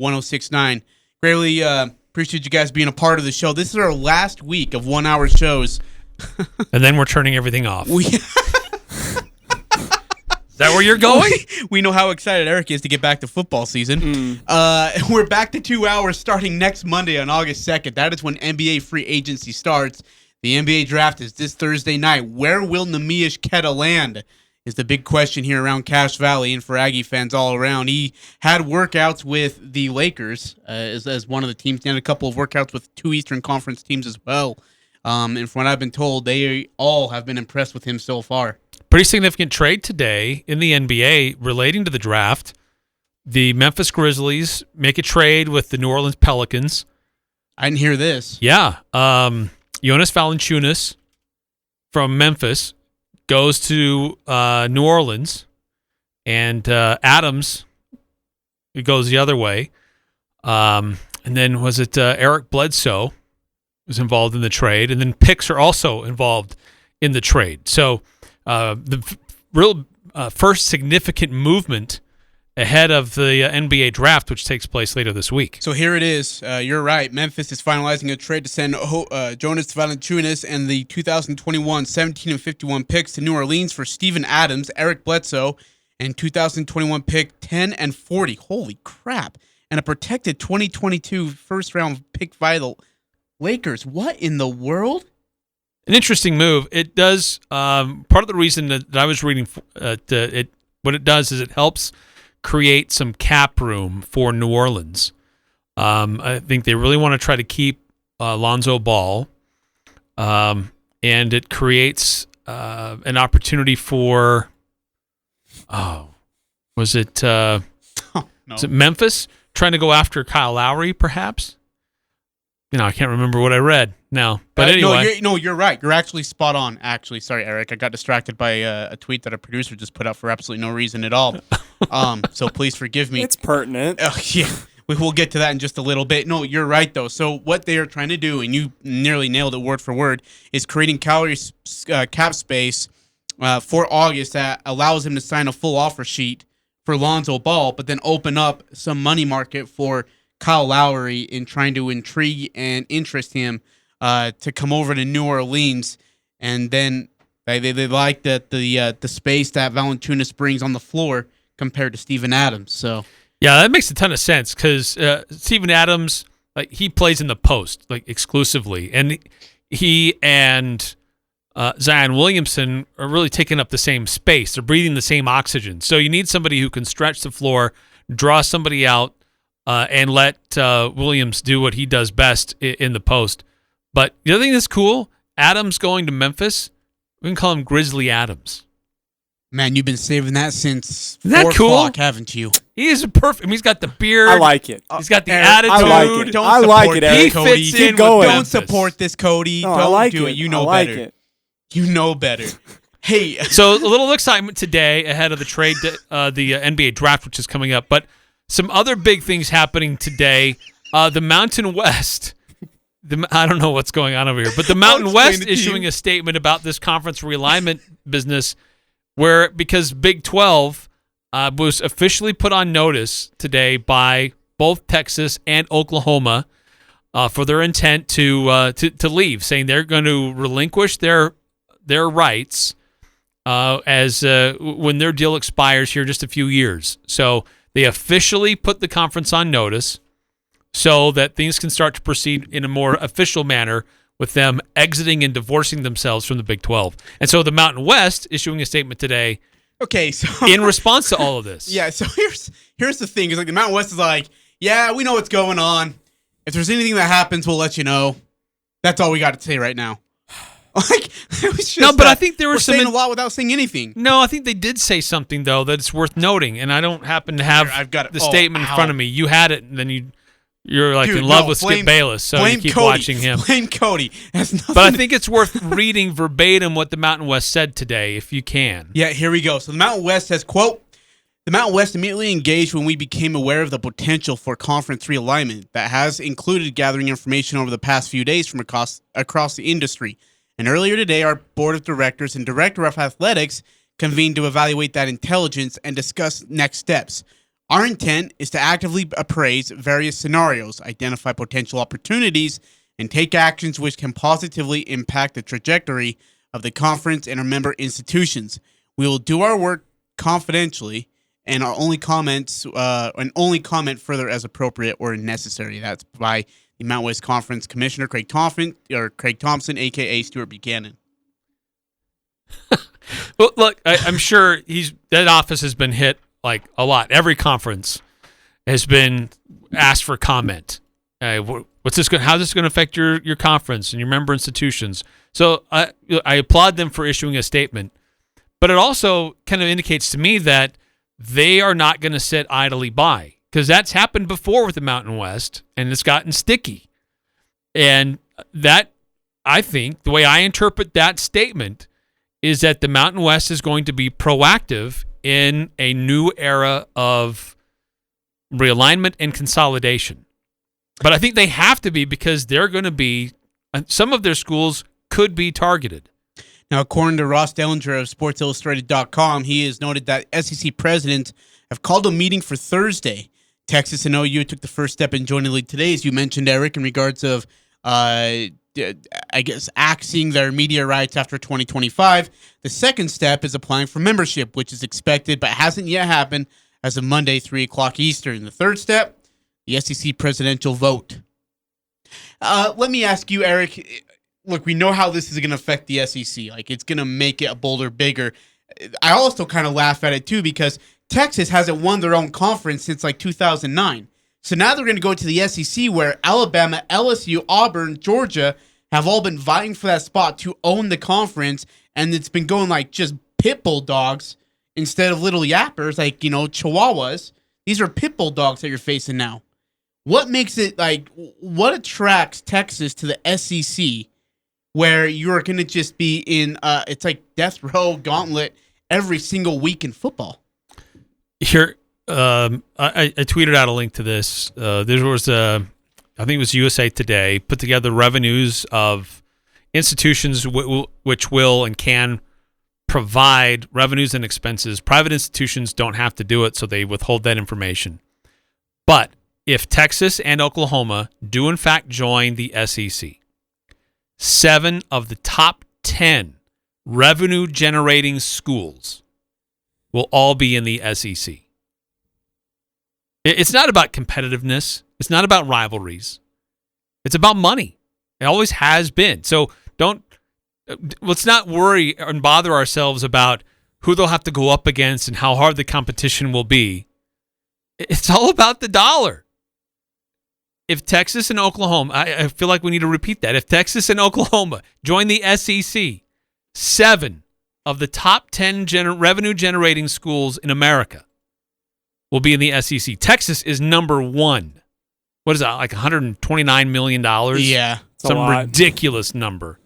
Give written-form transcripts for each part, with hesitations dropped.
1069. Greatly appreciate you guys being a part of the show. This is our last week of 1 hour shows. And then we're turning everything off. Is that where you're going? We know how excited Eric is to get back to football season. We're back to 2 hours starting next Monday on August 2nd. That is when NBA free agency starts. The NBA draft is this Thursday night. Where will Neemias Queta land is the big question here around Cache Valley and for Aggie fans all around. He had workouts with the Lakers as one of the teams. He had a couple of workouts with two Eastern Conference teams as well. And from what I've been told, they all have been impressed with him so far. Pretty significant trade today in the NBA relating to the draft. The Memphis Grizzlies make a trade with the New Orleans Pelicans. I didn't hear this. Yeah. Jonas Valanciunas from Memphis goes to New Orleans, and Adams goes the other way. And then was it Eric Bledsoe was involved in the trade, and then picks are also involved in the trade. So the real first significant movement ahead of the NBA draft, which takes place later this week. So here it is. You're right. Memphis is finalizing a trade to send Jonas Valanciunas and the 2021 17 and 51 picks to New Orleans for Steven Adams, Eric Bledsoe, and 2021 pick 10 and 40. Holy crap. And a protected 2022 first-round pick by the Lakers. What in the world? An interesting move. It does, part of the reason that I was reading, what it does is it helps create some cap room for New Orleans. I think they really want to try to keep Lonzo Ball, and it creates an opportunity for, was it Memphis trying to go after Kyle Lowry, perhaps? I can't remember what I read now. But anyway. You're right. You're actually spot on. Actually, sorry, Eric. I got distracted by a tweet that a producer just put out for absolutely no reason at all. So please forgive me. It's pertinent. Yeah, we will get to that in just a little bit. No, you're right, though. So what they are trying to do, and you nearly nailed it word for word, is creating cap space for August that allows him to sign a full offer sheet for Lonzo Ball, but then open up some money market for Kyle Lowry in trying to intrigue and interest him to come over to New Orleans. And then they like the space that Valanciunas brings on the floor compared to Steven Adams. So yeah, that makes a ton of sense because Steven Adams, he plays in the post exclusively, and he and Zion Williamson are really taking up the same space. They're breathing the same oxygen. So you need somebody who can stretch the floor, draw somebody out, and let Williams do what he does best in the post. But the other thing that's cool, Adams going to Memphis, we can call him Grizzly Adams. Man, you've been saving that since 4 Isn't that cool? o'clock, haven't you? He is perfect. I mean, he's got the beard. I like it. He's got the Eric, attitude. I like it. Don't I like it, support Eric. He Cody. fits Keep in going. with Don't Memphis. support this, Cody. No, Don't I like do it. it. You know I like better. it. You know better. Hey. So a little excitement today ahead of the trade, the NBA draft, which is coming up. But some other big things happening today. The Mountain West. I don't know what's going on over here, but the Mountain West issuing a statement about this conference realignment business, because Big 12 was officially put on notice today by both Texas and Oklahoma for their intent to leave, saying they're going to relinquish their rights as when their deal expires here in just a few years. So they officially put the conference on notice so that things can start to proceed in a more official manner with them exiting and divorcing themselves from the Big 12. And so the Mountain West issuing a statement today Okay, so in response to all of this. Yeah, so here's the thing. It's like the Mountain West is like, yeah, we know what's going on. If there's anything that happens, we'll let you know. That's all we got to say right now. Like, it was just No, but I think there we're was some saying a lot without saying anything. No, I think they did say something though that it's worth noting, and I don't happen to have I've got it. the statement in front of me. You had it, and then you're like Dude, in love no, with Skip Bayless, so you keep Cody. watching him. Blame Cody. Has nothing But I think it's worth reading verbatim what the Mountain West said today, if you can. Yeah, here we go. So the Mountain West says, quote, the Mountain West immediately engaged when we became aware of the potential for conference realignment that has included gathering information over the past few days from across the industry. And earlier today, our board of directors and director of athletics convened to evaluate that intelligence and discuss next steps. Our intent is to actively appraise various scenarios, identify potential opportunities, and take actions which can positively impact the trajectory of the conference and our member institutions. We will do our work confidentially, and only comment further as appropriate or necessary. That's by the Mountain West Conference Commissioner Craig Thompson, aka Stuart Buchanan. Well, look, I'm sure that office has been hit like a lot. Every conference has been asked for comment. How's this going to affect your conference and your member institutions? So I applaud them for issuing a statement, but it also kind of indicates to me that they are not going to sit idly by, because that's happened before with the Mountain West, and it's gotten sticky. And that, I think, the way I interpret that statement is that the Mountain West is going to be proactive in a new era of realignment and consolidation. But I think they have to be, because they're going to be, some of their schools could be targeted. Now, according to Ross Dellinger of SportsIllustrated.com, he has noted that SEC presidents have called a meeting for Thursday. Texas and OU took the first step in joining the league today, as you mentioned, Eric, in regards of, axing their media rights after 2025. The second step is applying for membership, which is expected but hasn't yet happened as of Monday, 3 o'clock Eastern. The third step, the SEC presidential vote. Let me ask you, Eric, look, we know how this is going to affect the SEC. Like, it's going to make it a boulder bigger. I also kind of laugh at it, too, because Texas hasn't won their own conference since, 2009. So now they're going to go to the SEC, where Alabama, LSU, Auburn, Georgia have all been vying for that spot to own the conference, and it's been going like just pit bull dogs instead of little yappers, Chihuahuas. These are pit bull dogs that you're facing now. What makes it, what attracts Texas to the SEC, where you're going to just be in, it's like death row gauntlet every single week in football? Here, I tweeted out a link to this. There was I think it was USA Today, put together revenues of institutions which will and can provide revenues and expenses. Private institutions don't have to do it, so they withhold that information. But if Texas and Oklahoma do in fact join the SEC, 7 of the top 10 revenue-generating schools will all be in the SEC. It's not about competitiveness. It's not about rivalries. It's about money. It always has been. So let's not worry and bother ourselves about who they'll have to go up against and how hard the competition will be. It's all about the dollar. If Texas and Oklahoma, I feel like we need to repeat that. If Texas and Oklahoma join the SEC, 7 of the top 10 revenue-generating schools in America will be in the SEC. Texas is number 1. What is that, like $129 million? Yeah. Some ridiculous number.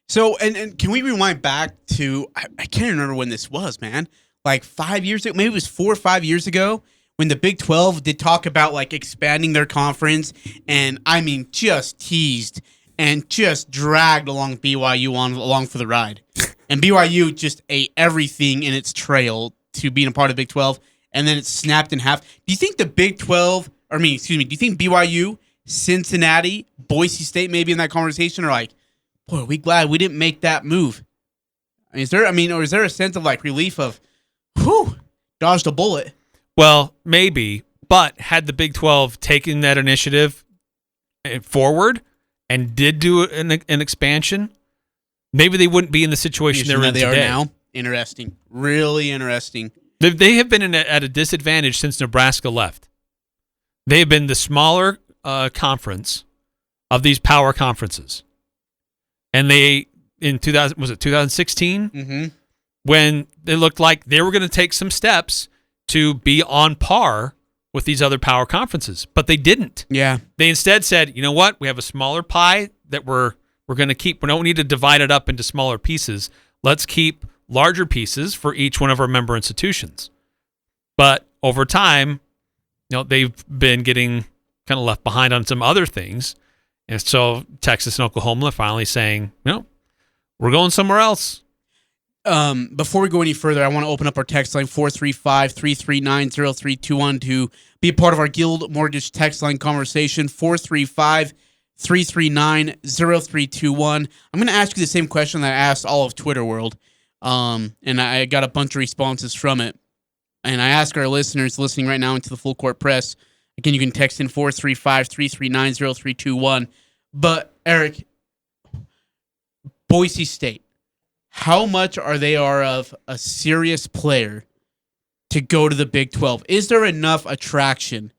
So, and can we rewind back to, I can't remember when this was, man. Like 5 years ago, maybe it was 4 or 5 years ago, when the Big 12 did talk about expanding their conference, and just teased and just dragged along BYU along for the ride. And BYU just ate everything in its trail to being a part of the Big 12, and then it snapped in half. Do you think the Big 12, do you think BYU, Cincinnati, Boise State maybe in that conversation are like, boy, are we glad we didn't make that move? Is there a sense of relief of, whew, dodged a bullet? Well, maybe, but had the Big 12 taken that initiative forward and did do an expansion, maybe they wouldn't be in the situation they're in today. They are now. Interesting. Really interesting. They have been at a disadvantage since Nebraska left. They have been the smaller conference of these power conferences. And they, in 2016? Mm-hmm. When they looked like they were going to take some steps to be on par with these other power conferences. But they didn't. Yeah. They instead said, you know what? We have a smaller pie that we're going to keep. We don't need to divide it up into smaller pieces. Let's keep larger pieces for each one of our member institutions. But over time, they've been getting kind of left behind on some other things. And so Texas and Oklahoma are finally saying, no, we're going somewhere else. Before we go any further, I want to open up our text line 435-339-0321 to be a part of our Guild Mortgage text line conversation. 435-339-0321. I'm going to ask you the same question that I asked all of Twitter world, and I got a bunch of responses from it. And I ask our listeners listening right now into the Full Court Press. Again, you can text in 435-339-0321. But Eric, Boise State. How much are they of a serious player to go to the Big 12? Is there enough attraction,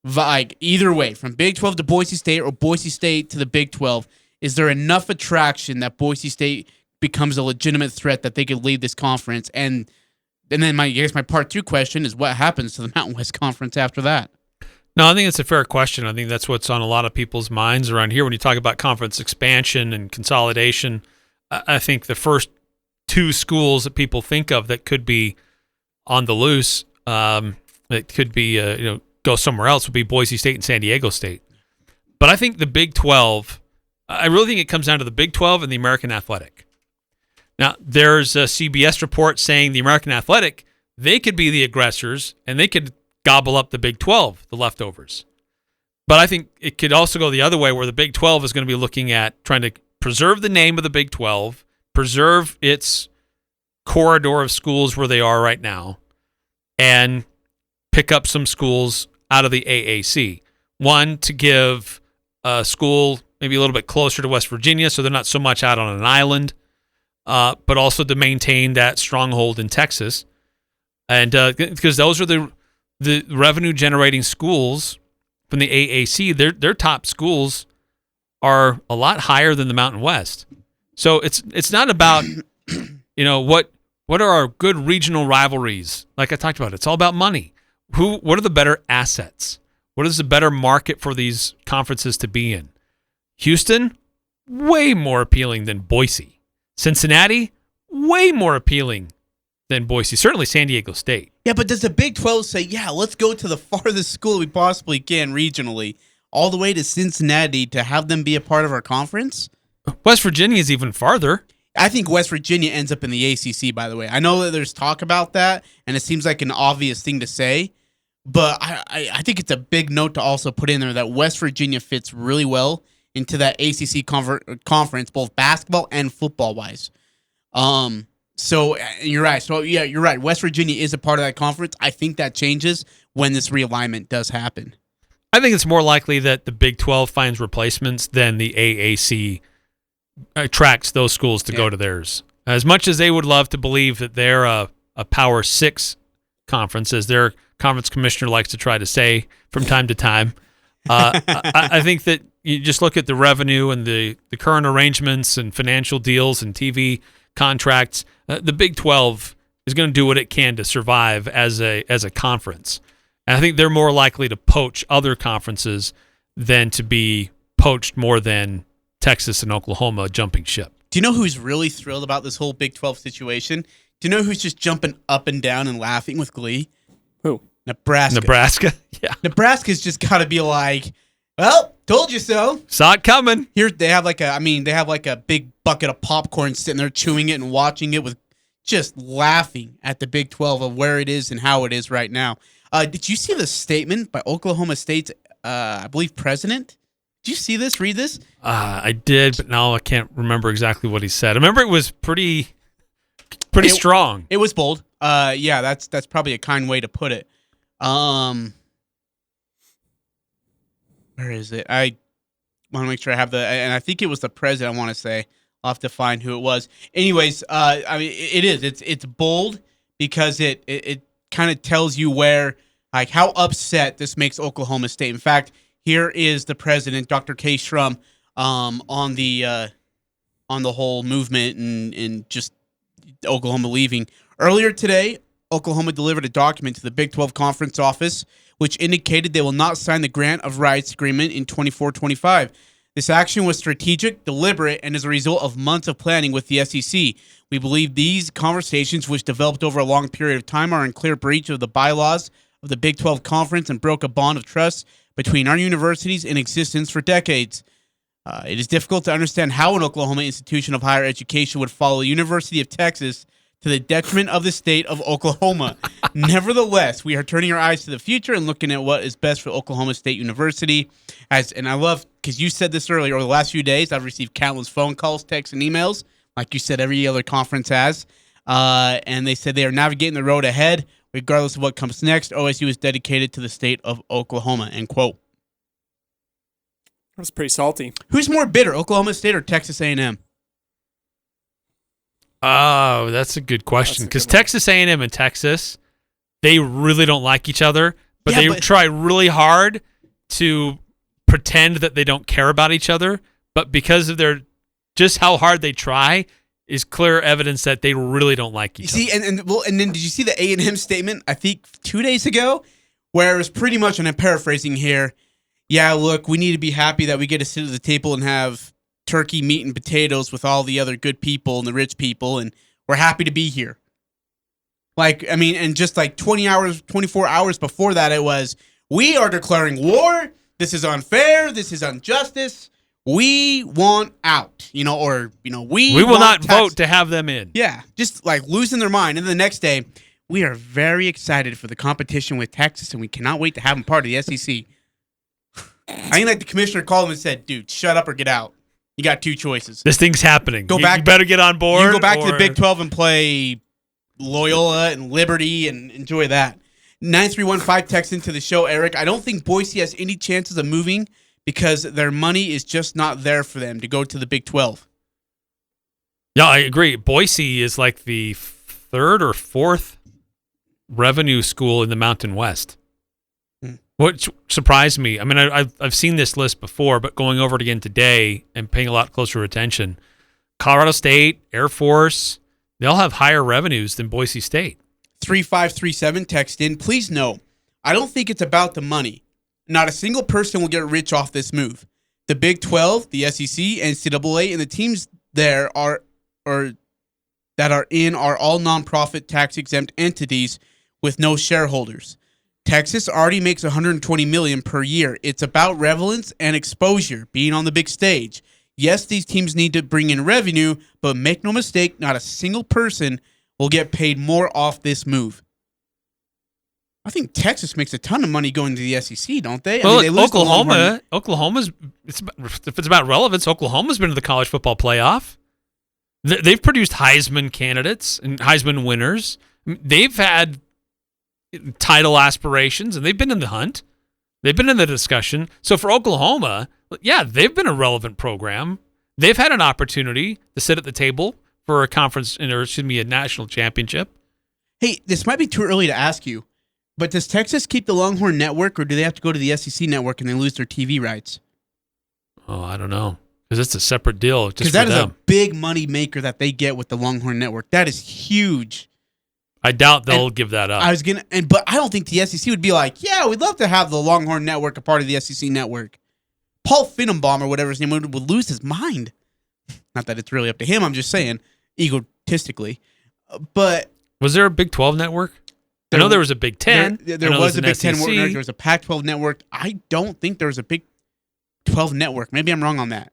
like either way, from Big 12 to Boise State or Boise State to the Big 12? Is there enough attraction that Boise State becomes a legitimate threat that they could lead this conference? And then my part two question is, what happens to the Mountain West Conference after that? No, I think it's a fair question. I think that's what's on a lot of people's minds around here when you talk about conference expansion and consolidation. I think the first two schools that people think of that could be on the loose, that could be go somewhere else, would be Boise State and San Diego State. But I think the Big 12, I really think it comes down to the Big 12 and the American Athletic. Now, there's a CBS report saying the American Athletic, they could be the aggressors and they could gobble up the Big 12, the leftovers. But I think it could also go the other way, where the Big 12 is going to be looking at trying to preserve the name of the Big 12, preserve its corridor of schools where they are right now, and pick up some schools out of the AAC. One, to give a school maybe a little bit closer to West Virginia so they're not so much out on an island, but also to maintain that stronghold in Texas. And because those are the revenue-generating schools from the AAC, their top schools are a lot higher than the Mountain West. So it's not about what are our good regional rivalries. Like I talked about, it's all about money. What are the better assets? What is the better market for these conferences to be in? Houston, way more appealing than Boise. Cincinnati, way more appealing than Boise. Certainly San Diego State. Yeah, but does the Big 12 say, yeah, let's go to the farthest school we possibly can regionally, all the way to Cincinnati to have them be a part of our conference? West Virginia is even farther. I think West Virginia ends up in the ACC, by the way. I know that there's talk about that, and it seems like an obvious thing to say, but I think it's a big note to also put in there that West Virginia fits really well into that ACC conference, both basketball and football-wise. So you're right. So, yeah, you're right. West Virginia is a part of that conference. I think that changes when this realignment does happen. I think it's more likely that the Big 12 finds replacements than the AAC attracts those schools to go to theirs. As much as they would love to believe that they're a Power 6 conference, as their conference commissioner likes to try to say from time to time, I think that you just look at the revenue and the current arrangements and financial deals and TV contracts. The Big 12 is going to do what it can to survive as a conference. And I think they're more likely to poach other conferences than to be poached more than Texas and Oklahoma jumping ship. Do you know who's really thrilled about this whole Big 12 situation? Do you know who's just jumping up and down and laughing with glee? Who? Nebraska. Yeah. Nebraska's just got to be like, well, told you so. Saw it coming. Here they have like a big bucket of popcorn sitting there chewing it and watching it with just laughing at the Big 12 of where it is and how it is right now. Did you see the statement by Oklahoma State's, I believe, president? Did you see this? Read this? I did, but now I can't remember exactly what he said. I remember it was pretty strong. It was bold. Yeah, that's probably a kind way to put it. Where is it? I want to make sure I have and I think it was the president. I want to say. I'll have to find who it was. Anyways, I mean, it is. It's bold because it kind of tells you where, like, how upset this makes Oklahoma State. In fact, here is the president, Dr. K. Shrum, on the whole movement and just Oklahoma leaving. Earlier today, Oklahoma delivered a document to the Big 12 Conference Office, which indicated they will not sign the grant of rights agreement in 24-25. This action was strategic, deliberate, and as a result of months of planning with the SEC. We believe these conversations, which developed over a long period of time, are in clear breach of the bylaws of the Big 12 Conference and broke a bond of trust between our universities in existence for decades. It is difficult to understand how an Oklahoma institution of higher education would follow the University of Texas to the detriment of the state of Oklahoma. Nevertheless, we are turning our eyes to the future and looking at what is best for Oklahoma State University. And I love, because you said this earlier, over the last few days, I've received countless phone calls, texts, and emails, like you said every other conference has. And they said they are navigating the road ahead, regardless of what comes next. OSU is dedicated to the state of Oklahoma, end quote. That's pretty salty. Who's more bitter, Oklahoma State or Texas A&M? Oh, that's a good question. Because Texas A&M and Texas, they really don't like each other, but they try really hard to pretend that they don't care about each other. But because of just how hard they try, is clear evidence that they really don't like each other. See, and then did you see the A&M statement? I think 2 days ago, where it was pretty much, and I'm paraphrasing here. Yeah, look, we need to be happy that we get to sit at the table and have turkey, meat, and potatoes with all the other good people and the rich people, and we're happy to be here. And just like 24 hours before that, it was, we are declaring war. This is unfair. This is injustice. We want out, we will not vote to have them in. Yeah, just like losing their mind. And the next day, we are very excited for the competition with Texas, and we cannot wait to have them part of the SEC. I think like the commissioner called him and said, dude, shut up or get out. You got two choices. This thing's happening. You better get on board. You go back to the Big 12 and play Loyola and Liberty and enjoy that. 9315 text into the show, Eric. I don't think Boise has any chances of moving because their money is just not there for them to go to the Big 12. Yeah, I agree. Boise is like the third or fourth revenue school in the Mountain West. What surprised me, I've seen this list before, but going over it again today and paying a lot closer attention, Colorado State, Air Force, they all have higher revenues than Boise State. 3537 text in. Please know, I don't think it's about the money. Not a single person will get rich off this move. The Big 12, the SEC, NCAA, and the teams there are all nonprofit tax-exempt entities with no shareholders. Texas already makes $120 million per year. It's about relevance and exposure, being on the big stage. Yes, these teams need to bring in revenue, but make no mistake, not a single person will get paid more off this move. I think Texas makes a ton of money going to the SEC, don't they? Well, they lose Oklahoma's. If it's about relevance, Oklahoma's been to the college football playoff. They've produced Heisman candidates and Heisman winners. They've had title aspirations, and they've been in the hunt. They've been in the discussion. So for Oklahoma, yeah, they've been a relevant program. They've had an opportunity to sit at the table for a a national championship. Hey, this might be too early to ask you, but does Texas keep the Longhorn Network, or do they have to go to the SEC Network and they lose their TV rights? Oh, I don't know, because it's a separate deal. Because that is a big money maker that they get with the Longhorn Network. That is huge. I doubt they'll give that up. But I don't think the SEC would be like, yeah, we'd love to have the Longhorn Network a part of the SEC Network. Paul Finnenbaum, or whatever his name would lose his mind. Not that it's really up to him. I'm just saying, egotistically. But was there a Big 12 network? I know there was a Big 10. There was a Big 10 network. There was a Pac-12 network. I don't think there was a Big 12 network. Maybe I'm wrong on that.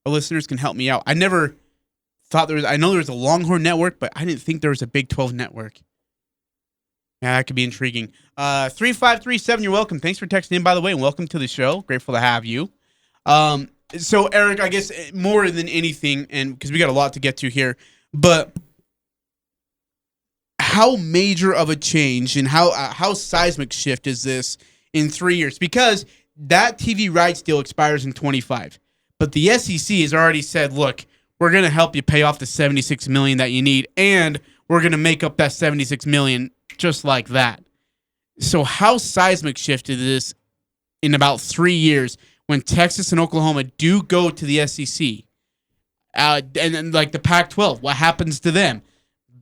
Our listeners can help me out. I never thought there was. I know there was a Longhorn Network, but I didn't think there was a Big 12 network. Yeah, that could be intriguing. 3537, you're welcome. Thanks for texting in, by the way, and welcome to the show. Grateful to have you. So, Eric, I guess more than anything, and because we got a lot to get to here, but how major of a change and how seismic shift is this in 3 years? Because that TV rights deal expires in 25, but the SEC has already said, look, we're going to help you pay off the $76 million that you need, and we're going to make up that $76 million just like that. So how seismic shifted this in about 3 years when Texas and Oklahoma do go to the SEC? And like the Pac-12, what happens to them?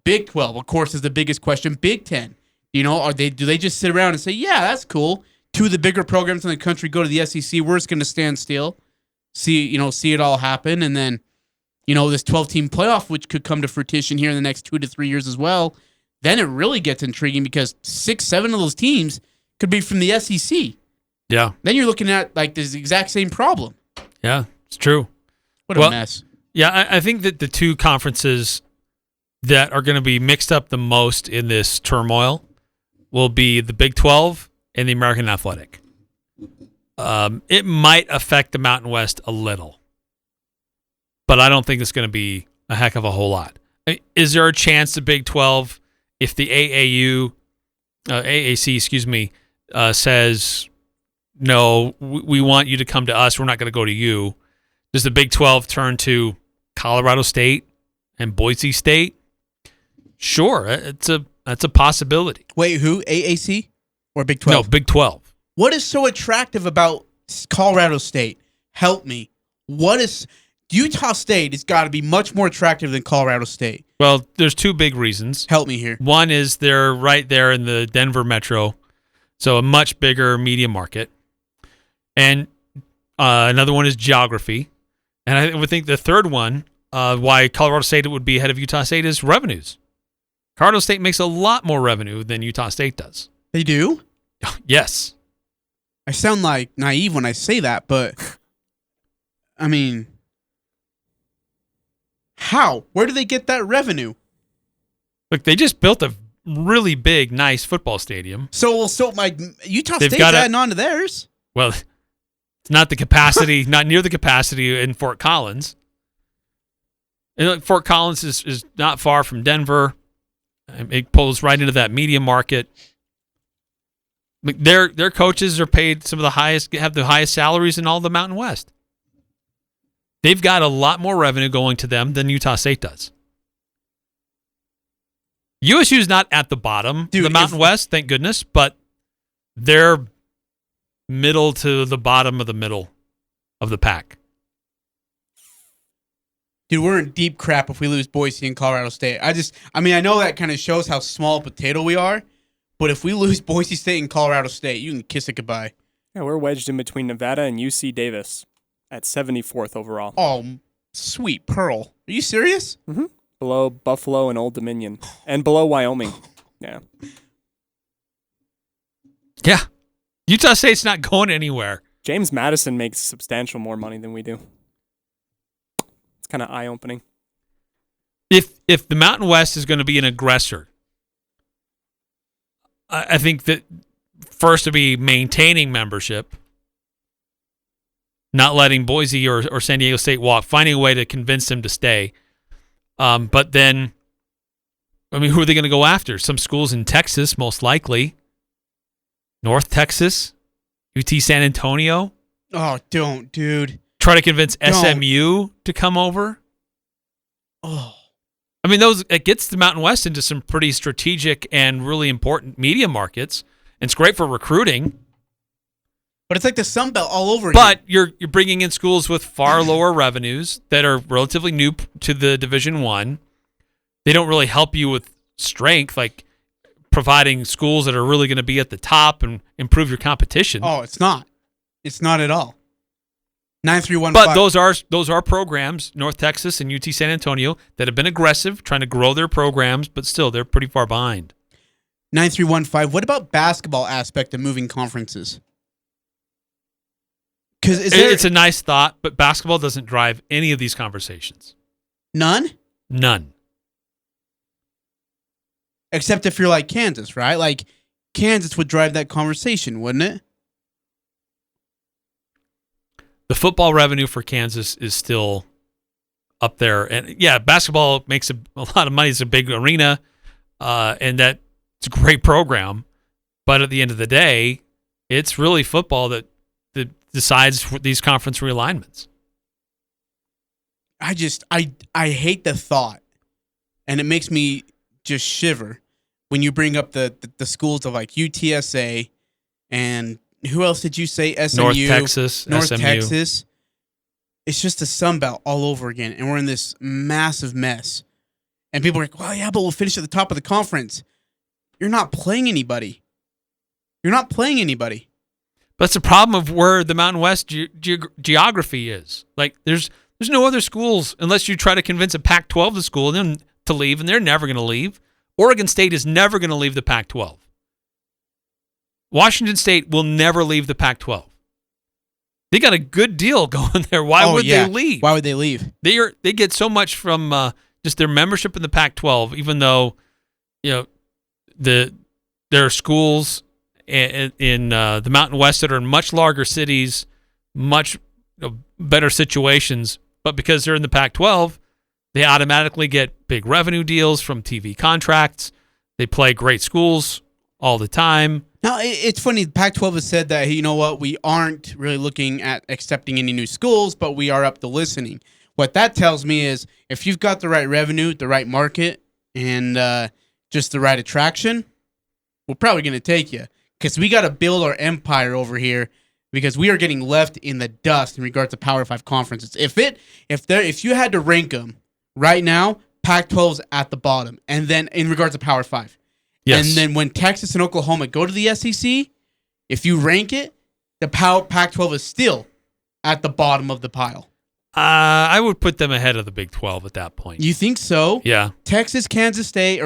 Big 12, of course, is the biggest question. Big 10, do they just sit around and say, yeah, that's cool. Two of the bigger programs in the country go to the SEC. We're just going to stand still, see it all happen, and then this 12-team playoff, which could come to fruition here in the next 2 to 3 years as well. Then it really gets intriguing because 6-7 of those teams could be from the SEC. Yeah. Then you're looking at like this exact same problem. Yeah. It's true. What a mess. Yeah, I think that the two conferences that are going to be mixed up the most in this turmoil will be the Big 12 and the American Athletic. It might affect the Mountain West a little, but I don't think it's going to be a heck of a whole lot. Is there a chance the Big 12, if the AAC, says, no, we want you to come to us, we're not going to go to you, does the Big 12 turn to Colorado State and Boise State? Sure, that's a possibility. Wait, who? AAC or Big 12? No, Big 12. What is so attractive about Colorado State? Help me. Utah State has got to be much more attractive than Colorado State. Well, there's two big reasons. Help me here. One is they're right there in the Denver metro, so a much bigger media market. And another one is geography. And I would think the third one, why Colorado State would be ahead of Utah State, is revenues. Colorado State makes a lot more revenue than Utah State does. They do? Yes. I sound like naive when I say that, but I mean, how? Where do they get that revenue? Look, they just built a really big, nice football stadium. So my Utah State's adding on to theirs. Well, it's not the capacity, not near the capacity in Fort Collins. And look, Fort Collins is not far from Denver. It pulls right into that media market. Their coaches are paid some of the highest, have the highest salaries in all the Mountain West. They've got a lot more revenue going to them than Utah State does. USU's not at the bottom of the Mountain West, thank goodness, but they're middle to the bottom of the middle of the pack. Dude, we're in deep crap if we lose Boise and Colorado State. I know that kind of shows how small a potato we are, but if we lose Boise State and Colorado State, you can kiss it goodbye. Yeah, we're wedged in between Nevada and UC Davis at 74th overall. Oh, sweet pearl. Are you serious? Mm-hmm. Below Buffalo and Old Dominion. And below Wyoming. Yeah. Yeah. Utah State's not going anywhere. James Madison makes substantial more money than we do. It's kind of eye-opening. If the Mountain West is going to be an aggressor, I think that first to be maintaining membership, not letting Boise or San Diego State walk, finding a way to convince them to stay. But then, I mean, who are they going to go after? Some schools in Texas, most likely. North Texas, UT San Antonio. Oh, don't, dude. Try to convince SMU to come over. Oh. I mean, it gets the Mountain West into some pretty strategic and really important media markets. And it's great for recruiting. But it's like the Sun Belt all over again. But you're bringing in schools with far lower revenues that are relatively new to the Division I. They don't really help you with strength, like providing schools that are really going to be at the top and improve your competition. Oh, it's not. It's not at all. 9315. But those are programs, North Texas and UT San Antonio, that have been aggressive, trying to grow their programs, but still they're pretty far behind. 9315. What about basketball aspect of moving conferences? Because it's a nice thought, but basketball doesn't drive any of these conversations. None? None. Except if you're like Kansas, right? Like Kansas would drive that conversation, wouldn't it? The football revenue for Kansas is still up there. And yeah, basketball makes a lot of money. It's a big arena, and it's a great program. But at the end of the day, it's really football that decides these conference realignments. I hate the thought, and it makes me just shiver when you bring up the schools of like UTSA and who else did you say? SMU, North Texas, North SMU. Texas. It's just a Sun Belt all over again, and we're in this massive mess. And people are like, well, yeah, but we'll finish at the top of the conference. You're not playing anybody. That's the problem of where the Mountain West geography is. Like, there's no other schools unless you try to convince a Pac-12 to leave, and they're never going to leave. Oregon State is never going to leave the Pac-12. Washington State will never leave the Pac-12. They got a good deal going there. Why would they leave? Why would they leave? They get so much from just their membership in the Pac-12, even though there are schools in the Mountain West that are in much larger cities, much better situations, but because they're in the Pac-12, they automatically get big revenue deals from TV contracts. They play great schools all the time. Now, it's funny. The Pac-12 has said that, hey, you know what, we aren't really looking at accepting any new schools, but we are up to listening. What that tells me is if you've got the right revenue, the right market, and just the right attraction, we're probably going to take you. Because we got to build our empire over here because we are getting left in the dust in regards to Power 5 conferences. If you had to rank them right now, Pac-12's at the bottom. And then in regards to Power 5. Yes. And then when Texas and Oklahoma go to the SEC, if you rank it, the Pac-12 is still at the bottom of the pile. I would put them ahead of the Big 12 at that point. You think so? Yeah. Texas, Kansas State,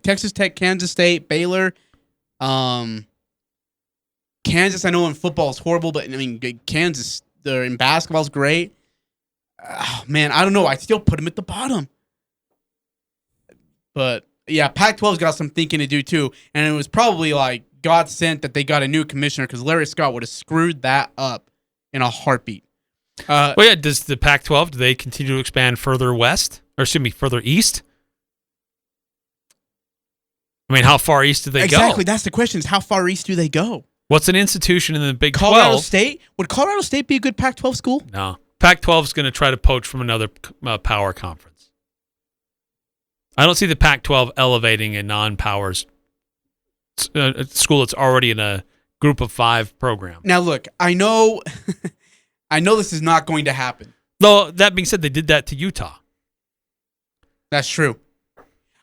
Texas Tech, Kansas State, Baylor, Kansas, I know in football is horrible, but I mean, Kansas, in basketball is great. Oh, man, I don't know. I still put them at the bottom. But, yeah, Pac-12's got some thinking to do, too. And it was probably like God sent that they got a new commissioner because Larry Scott would have screwed that up in a heartbeat. Does the Pac-12, do they continue to expand further west? Or, excuse me, further east? I mean, how far east do they go? Exactly. That's the question is how far east do they go? What's an institution in the Big 12? Colorado State? Would Colorado State be a good Pac-12 school? No. Pac-12 is going to try to poach from another power conference. I don't see the Pac-12 elevating a non-power school that's already in a group of 5 program. Now, look, I know this is not going to happen. Though, that being said, they did that to Utah. That's true.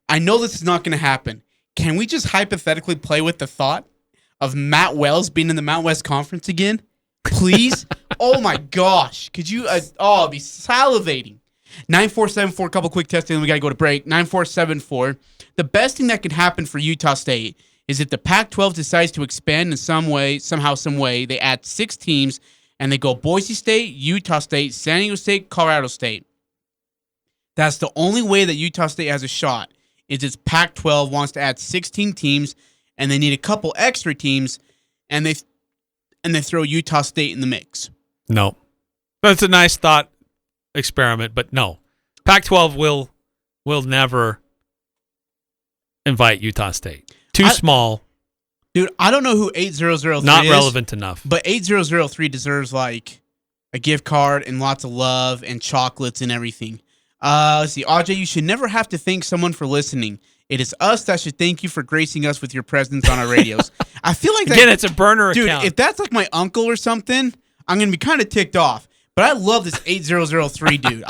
I know this is not going to happen. Can we just hypothetically play with the thought of Matt Wells being in the Mountain West Conference again? Please? Oh, my gosh. Could you? I'll be salivating. 9474, a couple quick tests, and then we got to go to break. 9474. The best thing that could happen for Utah State is if the Pac-12 decides to expand in some way, they add 6 teams, and they go Boise State, Utah State, San Diego State, Colorado State. That's the only way that Utah State has a shot, is its Pac-12 wants to add 16 teams, and they need a couple extra teams, and they throw Utah State in the mix. No. That's a nice thought experiment, but no. Pac-12 will never invite Utah State. Too small. Dude, I don't know who 8003 Not is. relevant enough. But 8003 deserves like a gift card and lots of love and chocolates and everything. Let's see. Ajay, you should never have to thank someone for listening. It is us that should thank you for gracing us with your presence on our radios. I feel like Again, it's a burner account. Dude, if that's like my uncle or something, I'm going to be kind of ticked off. But I love this 8003 dude.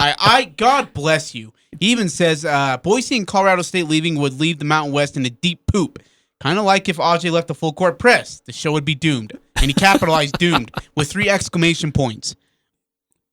God bless you. He even says Boise and Colorado State leaving would leave the Mountain West in a deep poop. Kind of like if Ajay left the full court press, the show would be doomed. And he capitalized doomed with 3 exclamation points.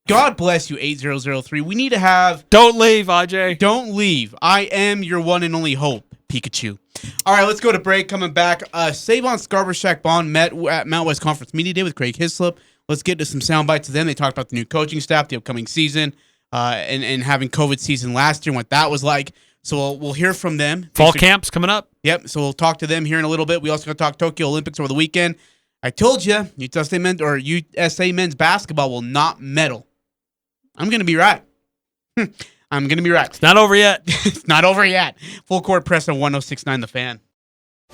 God bless you, 8003. We need to have... Don't leave, Ajay. Don't leave. I am your one and only hope, Pikachu. All right, let's go to break. Coming back, Savon Scarver Bond met at Mount West Conference Media Day with Craig Hislop. Let's get to some sound bites of them. They talked about the new coaching staff, the upcoming season, and having COVID season last year and what that was like. So we'll hear from them. Fall camp's coming up. Yep, so we'll talk to them here in a little bit. We also going to talk Tokyo Olympics over the weekend. I told you, USA men's basketball will not medal. I'm going to be right. I'm going to be right. It's not over yet. It's not over yet. Full court press on 106.9 The Fan.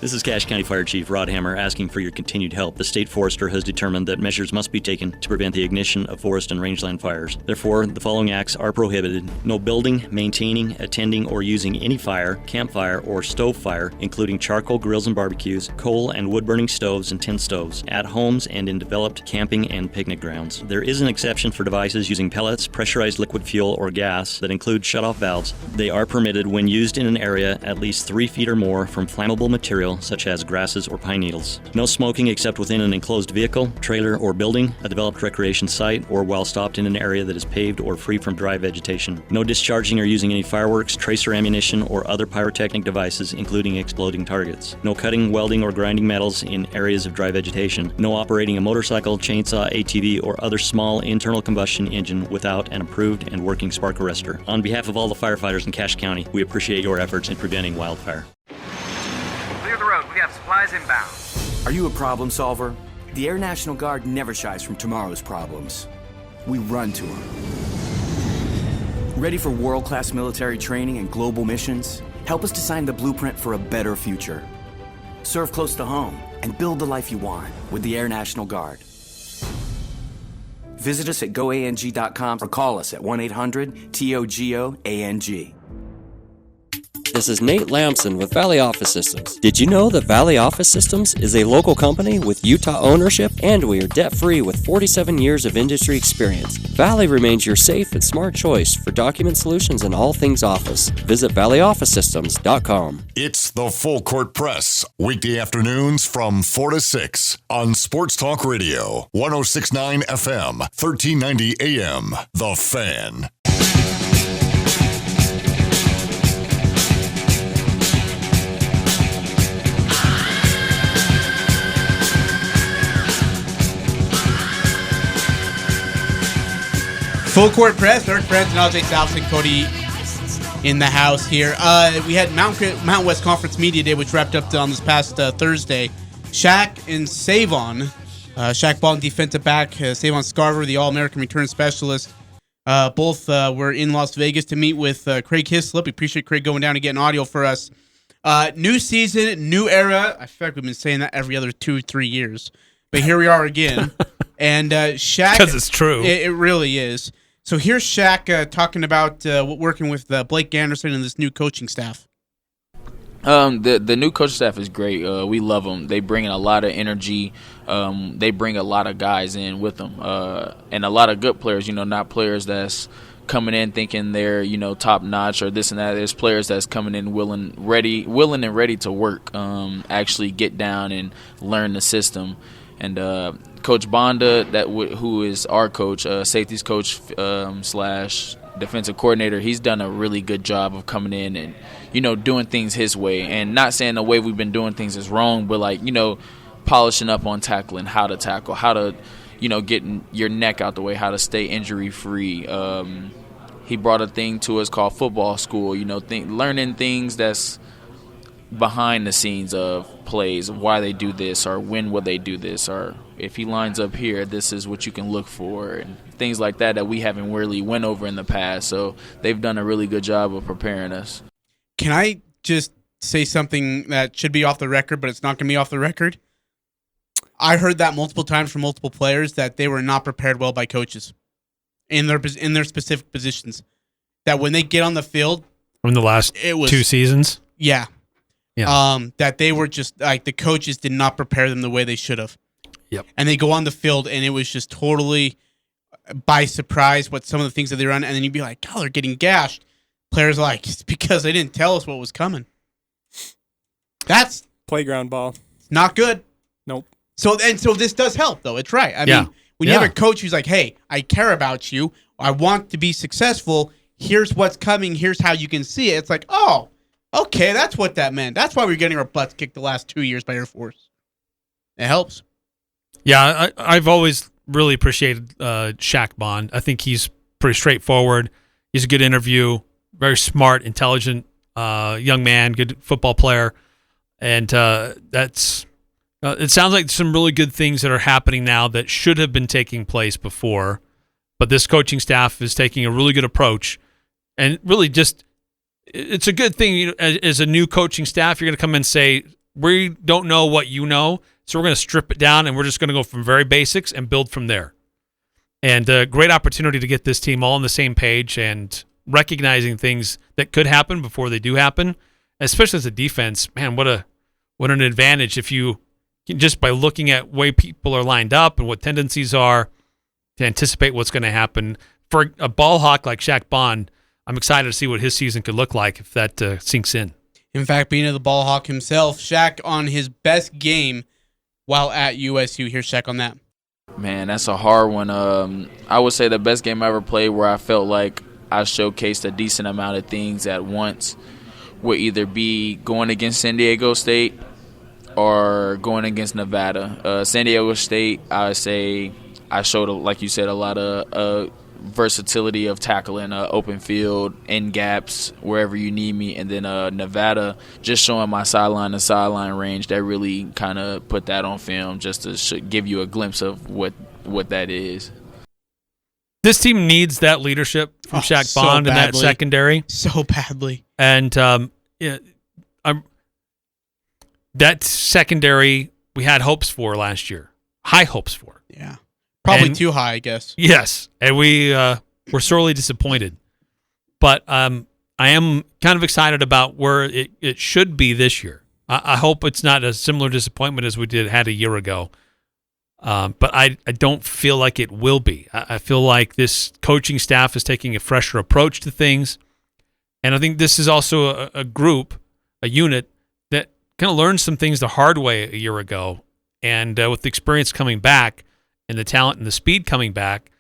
This is Cache County Fire Chief Rod Hammer asking for your continued help. The state forester has determined that measures must be taken to prevent the ignition of forest and rangeland fires. Therefore, the following acts are prohibited. No building, maintaining, attending, or using any fire, campfire, or stove fire, including charcoal grills and barbecues, coal and wood-burning stoves and tin stoves, at homes and in developed camping and picnic grounds. There is an exception for devices using pellets, pressurized liquid fuel, or gas that include shut-off valves. They are permitted when used in an area at least 3 feet or more from flammable material material such as grasses or pine needles. No smoking except within an enclosed vehicle, trailer, or building, a developed recreation site, or while stopped in an area that is paved or free from dry vegetation. No discharging or using any fireworks, tracer ammunition, or other pyrotechnic devices, including exploding targets. No cutting, welding, or grinding metals in areas of dry vegetation. No operating a motorcycle, chainsaw, ATV, or other small internal combustion engine without an approved and working spark arrestor. On behalf of all the firefighters in Cache County, we appreciate your efforts in preventing wildfire. Clear the road. We have supplies inbound. Are you a problem solver? The Air National Guard never shies from tomorrow's problems. We run to them. Ready for world-class military training and global missions? Help us design the blueprint for a better future. Serve close to home and build the life you want with the Air National Guard. Visit us at goang.com or call us at 1-800-TOGO-ANG. This is Nate Lamson with Valley Office Systems. Did you know that Valley Office Systems is a local company with Utah ownership, and we are debt-free with 47 years of industry experience? Valley remains your safe and smart choice for document solutions and all things office. Visit valleyofficesystems.com. It's the Full Court Press, weekday afternoons from 4 to 6 on Sports Talk Radio, 106.9 FM, 1390 AM. The Fan. Full Court Press, Eric Frandsen, Ajay, Salvesen, Cody in the house here. We had Mountain West Conference Media Day, which wrapped up on this past Thursday. Shaq and Savon, Shaq Ball, defensive back, Savon Scarver, the All-American return specialist, both were in Las Vegas to meet with Craig Hislop. We appreciate Craig going down and getting audio for us. New season, new era. I feel like we've been saying that every other 2-3 years, but here we are again. And Shaq, because it's true. It really is. So here's Shaq talking about working with Blake Ganderson and this new coaching staff. The new coaching staff is great. We love them. They bring in a lot of energy. They bring a lot of guys in with them, and a lot of good players. Not players that's coming in thinking they're top notch or this and that. There's players that's coming in willing and ready to work. Actually get down and learn the system. And Coach Bonda, who is our coach, safeties coach / defensive coordinator, he's done a really good job of coming in and, doing things his way. And not saying the way we've been doing things is wrong, but polishing up on tackling, how to tackle, how to, getting your neck out the way, how to stay injury free. He brought a thing to us called football school, learning things that's behind the scenes of plays, why they do this, or when will they do this, or if he lines up here, this is what you can look for, and things like that we haven't really went over in the past. So they've done a really good job of preparing us. Can I just say something that should be off the record, but it's not going to be off the record? I heard that multiple times from multiple players that they were not prepared well by coaches in their specific positions. That when they get on the field, from the last 2 seasons, yeah. Yeah. That they were just the coaches did not prepare them the way they should have. Yep. And they go on the field and it was just totally by surprise what some of the things that they run, and then you'd be like, "Oh, they're getting gashed." Players are like, "It's because they didn't tell us what was coming." That's Playground ball. not good. Nope. So this does help though. It's right. I mean, when you have a coach who's like, "Hey, I care about you. I want to be successful. Here's what's coming. Here's how you can see it." It's like, "Oh, okay, that's what that meant. That's why we're getting our butts kicked the last 2 years by Air Force." It helps. Yeah, I've always really appreciated Shaq Bond. I think he's pretty straightforward. He's a good interview, very smart, intelligent young man, good football player. And that's it sounds like some really good things that are happening now that should have been taking place before. But this coaching staff is taking a really good approach. And really just it's a good thing as a new coaching staff, you're going to come in and say, we don't know what you know, so we're going to strip it down and we're just going to go from very basics and build from there. And a great opportunity to get this team all on the same page and recognizing things that could happen before they do happen, especially as a defense. Man, what an advantage if you can, just by looking at way people are lined up and what tendencies are, to anticipate what's going to happen. For a ball hawk like Shaq Bond, I'm excited to see what his season could look like if that sinks in. In fact, being the ball hawk himself, Shaq on his best game while at USU. Here's Shaq on that. Man, that's a hard one. I would say the best game I ever played where I felt like I showcased a decent amount of things at once would either be going against San Diego State or going against Nevada. San Diego State, I would say I showed, like you said, a lot of versatility of tackling open field, in gaps, wherever you need me. And then Nevada, just showing my sideline to sideline range, that really kind of put that on film just to give you a glimpse of what that is. This team needs that leadership from Shaq so Bond in that badly. secondary. So badly. And that secondary we had hopes for last year. High hopes for. Yeah. Probably And- too high, I guess. Yes, and we were sorely disappointed. But I am kind of excited about where it should be this year. I hope it's not a similar disappointment as we had a year ago. But I don't feel like it will be. I feel like this coaching staff is taking a fresher approach to things. And I think this is also a group, a unit, that kind of learned some things the hard way a year ago. And with the experience coming back and the talent and the speed coming back,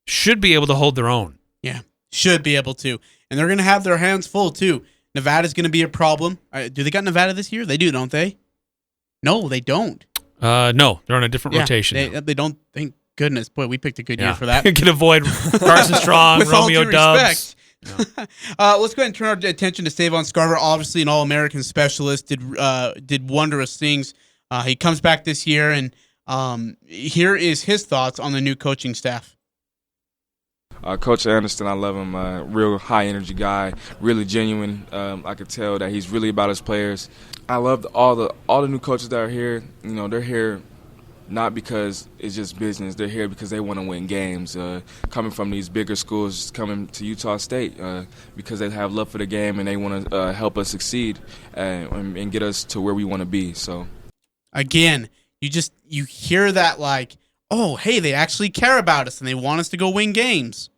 should be able to hold their own. Yeah, should be able to. And they're going to have their hands full, too. Nevada's going to be a problem. Do they got Nevada this year? They do, don't they? No, they don't. No, they're on a different rotation. They don't. Thank goodness. Boy, we picked a good year for that. You can avoid Carson Strong, With all Romeo due Dubs. respect. Let's go ahead and turn our attention to Savon Scarver. Obviously, an All-American specialist, did wondrous things. He comes back this year, and here is his thoughts on the new coaching staff. Coach Anderson, I love him. Real high-energy guy, really genuine. I could tell that he's really about his players. I love all the new coaches that are here. You know, they're here not because it's just business. They're here because they want to win games. Coming from these bigger schools, coming to Utah State because they have love for the game and they want to help us succeed and get us to where we want to be. So, again, you hear that like, oh, hey, they actually care about us and they want us to go win games.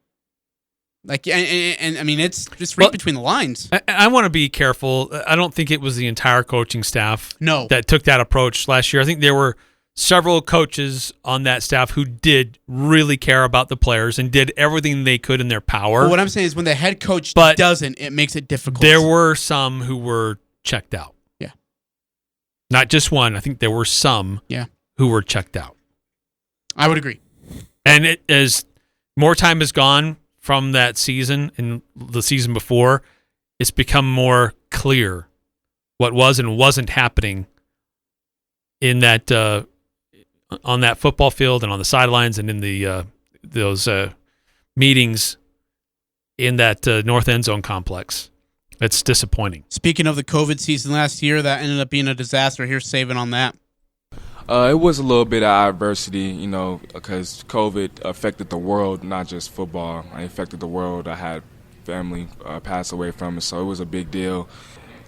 Like, and I mean, it's just read between the lines. I want to be careful. I don't think it was the entire coaching staff that took that approach last year. I think there were several coaches on that staff who did really care about the players and did everything they could in their power. But what I'm saying is when the head coach doesn't, it makes it difficult. There were some who were checked out. Yeah. Not just one. I think there were some who were checked out. I would agree. And as more time has gone from that season and the season before, it's become more clear what was and wasn't happening in that on that football field and on the sidelines and in the those meetings in that north end zone complex. It's disappointing. Speaking of the COVID season last year, that ended up being a disaster. Here's Saving on that. It was a little bit of adversity, you know, because COVID affected the world, not just football. It affected the world. I had family pass away from it, so it was a big deal.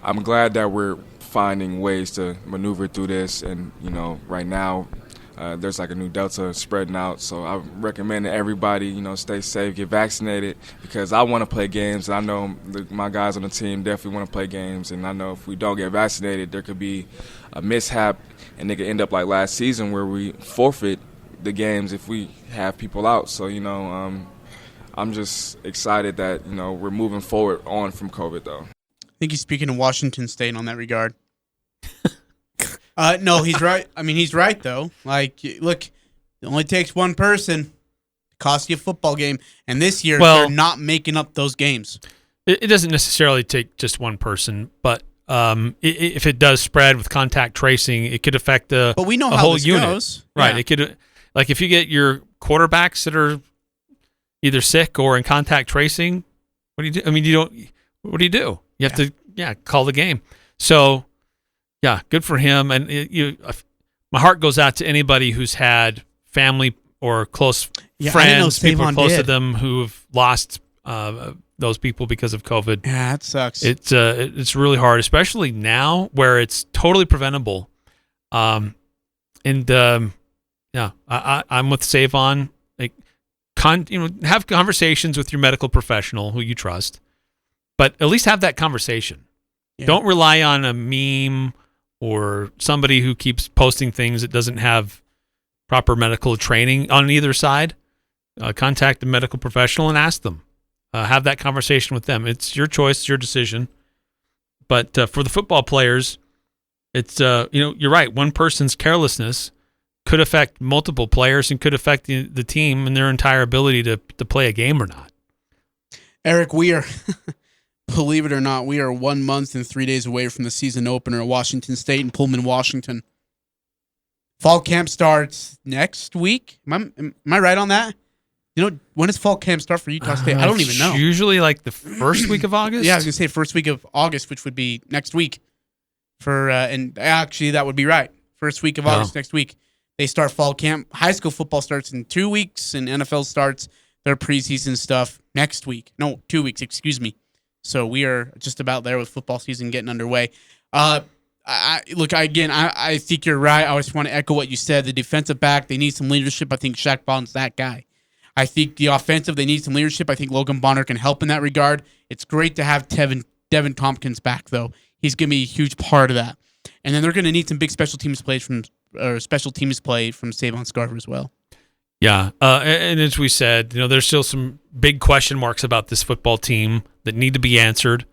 I'm glad that we're finding ways to maneuver through this, and, you know, right now there's like a new Delta spreading out, so I recommend that everybody, you know, stay safe, get vaccinated, because I want to play games, and I know my guys on the team definitely want to play games, and I know if we don't get vaccinated, there could be a mishap, and they could end up like last season where we forfeit the games if we have people out. So, you know, I'm just excited that, you know, we're moving forward on from COVID, though. I think he's speaking of Washington State on that regard. No, he's right. I mean, he's right, though. Like, look, it only takes one person to cost you a football game. And this year, they're not making up those games. It doesn't necessarily take just one person, but if it does spread with contact tracing, it could affect the but we know a how whole this unit. Goes. Right. Yeah. It could, like, if you get your quarterbacks that are either sick or in contact tracing, what do you do? I mean, what do you do? You have to, call the game. So, yeah, good for him. And my heart goes out to anybody who's had family or close friends, people close to them who've lost those people because of COVID. Yeah, it sucks. It's really hard, especially now where it's totally preventable. I'm with Savon. Like, have conversations with your medical professional who you trust, but at least have that conversation. Yeah. Don't rely on a meme or somebody who keeps posting things that doesn't have proper medical training on either side. Contact the medical professional and ask them. Have that conversation with them. It's your choice, it's your decision. But for the football players, it's you're right. One person's carelessness could affect multiple players and could affect the team and their entire ability to play a game or not. Eric, we are, believe it or not, we are 1 month and 3 days away from the season opener at Washington State in Pullman, Washington. Fall camp starts next week. Am I right on that? When does fall camp start for Utah State? I don't even know. Usually like the first week of August? Yeah, I was going to say first week of August, which would be next week. And actually, that would be right. First week of August next week. They start fall camp. High school football starts in 2 weeks, and NFL starts their preseason stuff next week. No, 2 weeks, excuse me. So we are just about there with football season getting underway. I think you're right. I just want to echo what you said. The defensive back, they need some leadership. I think Shaq Bond's that guy. I think the offensive, they need some leadership. I think Logan Bonner can help in that regard. It's great to have Devin Tompkins back, though. He's going to be a huge part of that. And then they're going to need some big special teams play from Savon Scarver as well. Yeah, and as we said, there's still some big question marks about this football team that need to be answered.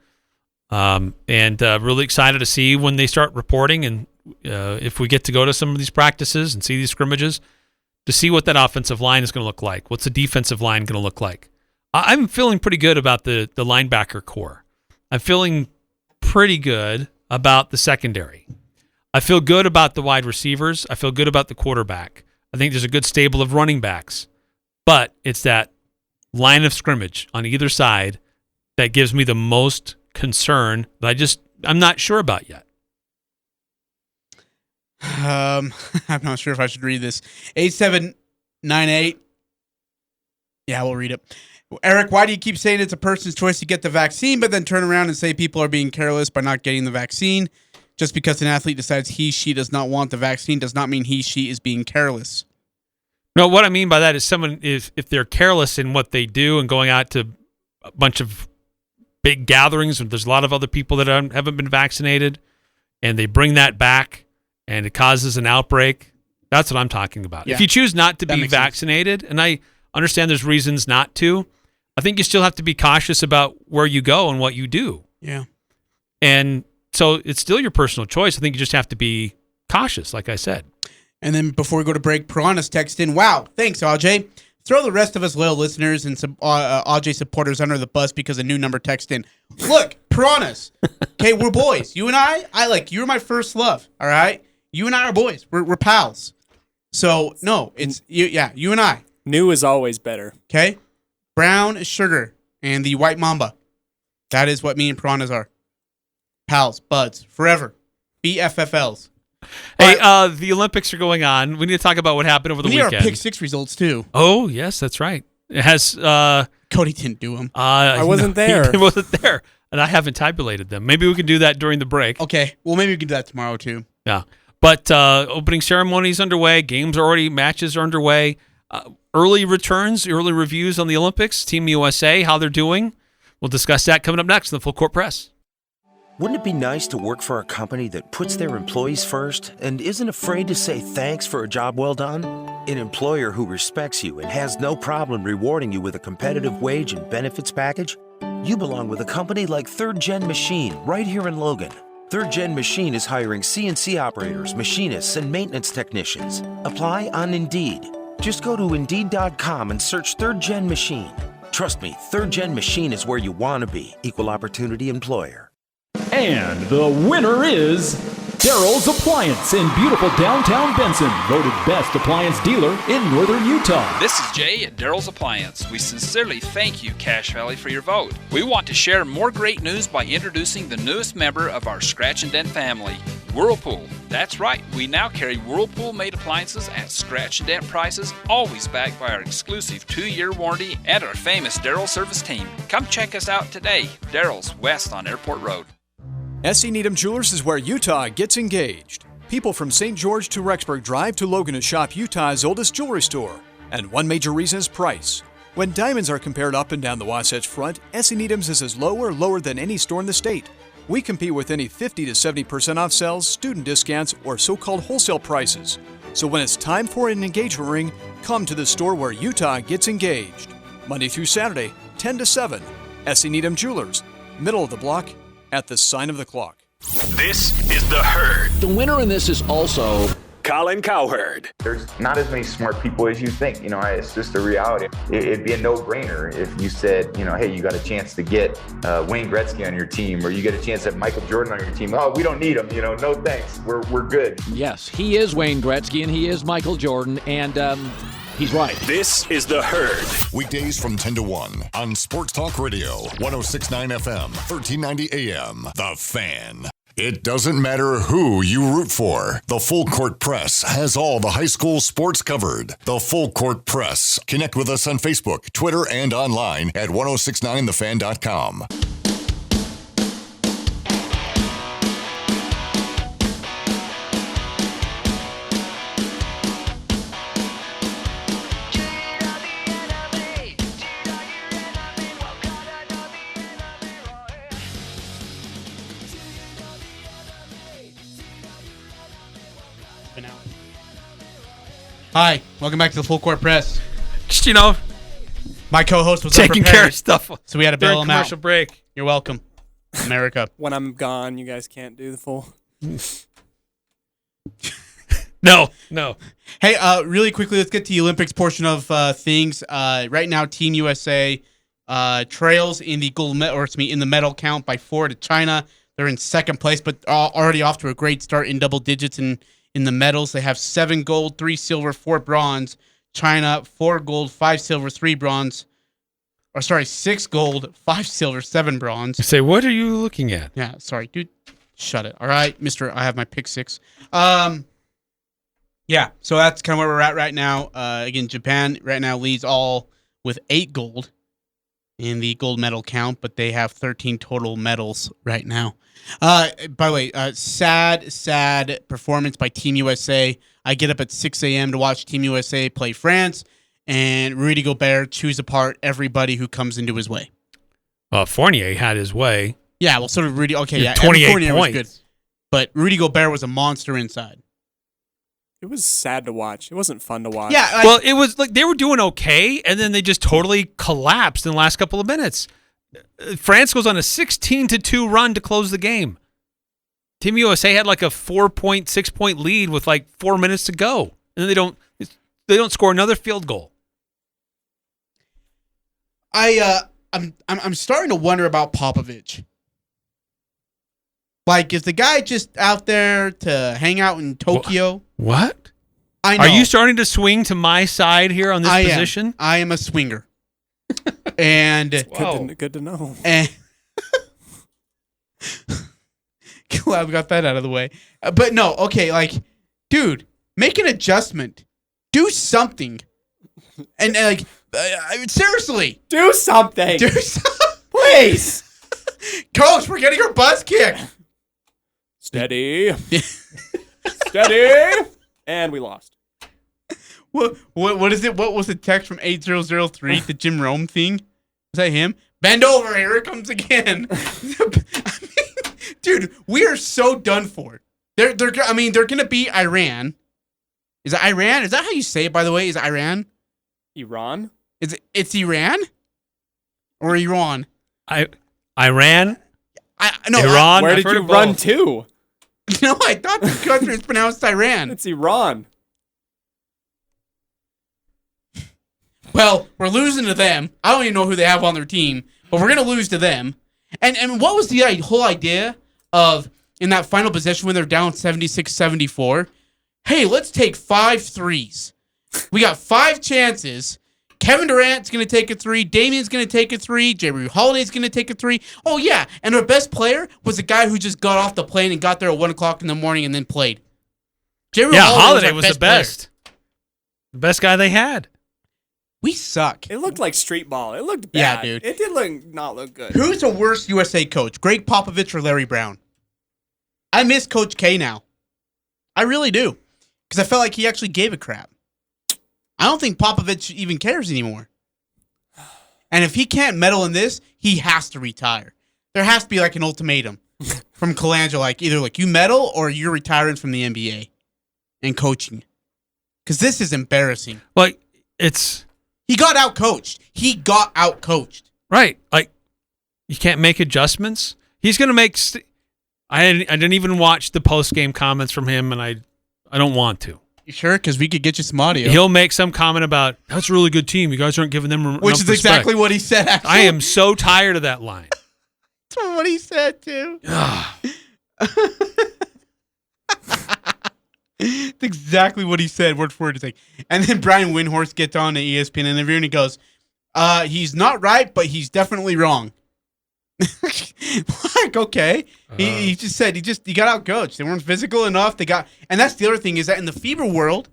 And really excited to see when they start reporting and if we get to go to some of these practices and see these scrimmages, to see what that offensive line is going to look like. What's the defensive line going to look like? I'm feeling pretty good about the linebacker core. I'm feeling pretty good about the secondary. I feel good about the wide receivers. I feel good about the quarterback. I think there's a good stable of running backs. But it's that line of scrimmage on either side that gives me the most concern that I'm not sure about yet. I'm not sure if I should read this. 8798. Yeah, we'll read it. Eric, why do you keep saying it's a person's choice to get the vaccine, but then turn around and say people are being careless by not getting the vaccine? Just because an athlete decides she does not want the vaccine does not mean she is being careless. No, what I mean by that is if they're careless in what they do and going out to a bunch of big gatherings and there's a lot of other people that haven't been vaccinated and they bring that back and it causes an outbreak, that's what I'm talking about. Yeah, if you choose not to be vaccinated, and I understand there's reasons not to, I think you still have to be cautious about where you go and what you do. Yeah. And so it's still your personal choice. I think you just have to be cautious, like I said. And then before we go to break, Piranha's text in. Wow, thanks, Ajay. Throw the rest of us loyal listeners and some Ajay supporters under the bus because a new number text in. Look, Piranhas. Okay, we're boys. You and I you're my first love, all right? You and I are boys. We're pals. So, no, it's you and I. New is always better. Okay? Brown is sugar and the white mamba. That is what me and Piranhas are. Pals, buds, forever. BFFLs. Hey, the Olympics are going on. We need to talk about what happened over the weekend. We need our Pick 6 results, too. Oh, yes, that's right. It has... Cody didn't do them. I wasn't there. He wasn't there, and I haven't tabulated them. Maybe we can do that during the break. Okay. Well, maybe we can do that tomorrow, too. Yeah. But opening ceremonies underway. Matches are underway. Early returns, early reviews on the Olympics. Team USA, how they're doing. We'll discuss that coming up next in the Full Court Press. Wouldn't it be nice to work for a company that puts their employees first and isn't afraid to say thanks for a job well done? An employer who respects you and has no problem rewarding you with a competitive wage and benefits package? You belong with a company like Third Gen Machine right here in Logan. Third Gen Machine is hiring CNC operators, machinists, and maintenance technicians. Apply on Indeed. Just go to Indeed.com and search Third Gen Machine. Trust me, Third Gen Machine is where you want to be. Equal opportunity employer. And the winner is Daryl's Appliance in beautiful downtown Benson, voted best appliance dealer in northern Utah. This is Jay at Daryl's Appliance. We sincerely thank you, Cache Valley, for your vote. We want to share more great news by introducing the newest member of our Scratch and Dent family, Whirlpool. That's right, we now carry Whirlpool-made appliances at Scratch and Dent prices, always backed by our exclusive 2-year warranty and our famous Daryl service team. Come check us out today. Daryl's, west on Airport Road. S.E. Needham Jewelers is where Utah gets engaged. People from St. George to Rexburg drive to Logan to shop Utah's oldest jewelry store. And one major reason is price. When diamonds are compared up and down the Wasatch Front, S.E. Needham's is as low or lower than any store in the state. We compete with any 50 to 70% off sales, student discounts, or so-called wholesale prices. So when it's time for an engagement ring, come to the store where Utah gets engaged. Monday through Saturday, 10 to 7. S.E. Needham Jewelers, middle of the block, at the sign of the clock. This is The Herd. The winner in this is also Colin Cowherd. There's not as many smart people as you think. It's just a reality. It'd be a no-brainer if you said, hey, you got a chance to get Wayne Gretzky on your team, or you get a chance to have Michael Jordan on your team. Oh, we don't need him. No thanks. We're good. Yes, he is Wayne Gretzky and he is Michael Jordan, and he's right. This is The Herd. Weekdays from 10 to 1 on Sports Talk Radio, 106.9 FM, 1390 AM. The Fan. It doesn't matter who you root for. The Full Court Press has all the high school sports covered. The Full Court Press. Connect with us on Facebook, Twitter, and online at 1069thefan.com. Hi, welcome back to the Full Court Press. Just, my co-host was taking unprepared, care of stuff. so we had to bail him out. Commercial break. You're welcome, America. When I'm gone, you guys can't do the full. No. Hey, really quickly, let's get to the Olympics portion of things. Right now, Team USA trails in the in the medal count by 4 to China. They're in second place, but already off to a great start in double digits in the medals. They have 7 gold, 3 silver, 4 bronze. China, 4 gold, 5 silver, 3 bronze. 6 gold, 5 silver, 7 bronze. Say, what are you looking at? Yeah, sorry, dude. Shut it. All right, mister, I have my pick 6. Yeah, so that's kind of where we're at right now. Again, Japan right now leads all with 8 gold in the gold medal count, but they have 13 total medals right now. By the way, sad performance by Team USA. I get up at 6 a.m. to watch Team USA play France, and Rudy Gobert chews apart everybody who comes into his way. Fournier had his way. Yeah, well, so did Rudy. Okay, yeah, 28 Fournier points. was good, but Rudy Gobert was a monster inside. It was sad to watch. It wasn't fun to watch. Yeah, well, it was like they were doing okay, and then they just totally collapsed in the last couple of minutes. France goes on a 16-2 run to close the game. Team USA had like a 4.6-point lead with like 4 minutes to go, and then they don't score another field goal. I'm starting to wonder about Popovich. Like, is the guy just out there to hang out in Tokyo? What? I know. Are you starting to swing to my side here on this position? I am a swinger. And good to know. And glad we got that out of the way. But no, okay, like, dude, make an adjustment. Do something. And seriously. Do something. Please. Coach, we're getting our butts kicked. Steady. Steady. And we lost. What is it? What was the text from 8003? The Jim Rome thing? Was that him? Bend over, here it comes again. I mean, dude, we are so done for. They're gonna beat Iran. Is it Iran? Is that how you say it, by the way? Is it Iran? Iran? It's Iran? Or Iran? Iran? Iran? Where did you run to? No, I thought the country was pronounced Iran. It's Iran. Well, we're losing to them. I don't even know who they have on their team, but we're going to lose to them. And what was the whole idea of, in that final possession when they're down 76-74, hey, let's take 5 threes. We got 5 chances. Kevin Durant's going to take a 3. Damian's going to take a 3. J.B. Holiday's going to take a 3. Oh, yeah, and our best player was the guy who just got off the plane and got there at 1 o'clock in the morning and then played. J.B. Holiday was the best. The best guy they had. We suck. It looked like street ball. It looked bad. Yeah, dude. It did not look good. Who's the worst USA coach, Greg Popovich or Larry Brown? I miss Coach K now. I really do. Because I felt like he actually gave a crap. I don't think Popovich even cares anymore. And if he can't medal in this, he has to retire. There has to be like an ultimatum. from Colangelo, like either like you medal or you're retiring from the NBA and coaching. Because this is embarrassing. Like he got out coached. Right. Like you can't make adjustments. He's going to make. I didn't even watch the post game comments from him, and I don't want to. You sure? Because we could get you some audio. He'll make some comment about that's a really good team. You guys aren't giving them enough which is respect. exactly what he said. Actually. I am so tired of that line. That's what he said too. That's exactly what he said, word for word. He's like, and then Brian Windhorst gets on the ESPN interview and he goes, he's not right, but he's definitely wrong. Like, okay. He just said he got out coached. They weren't physical enough. And that's the other thing is that in the FIBA world,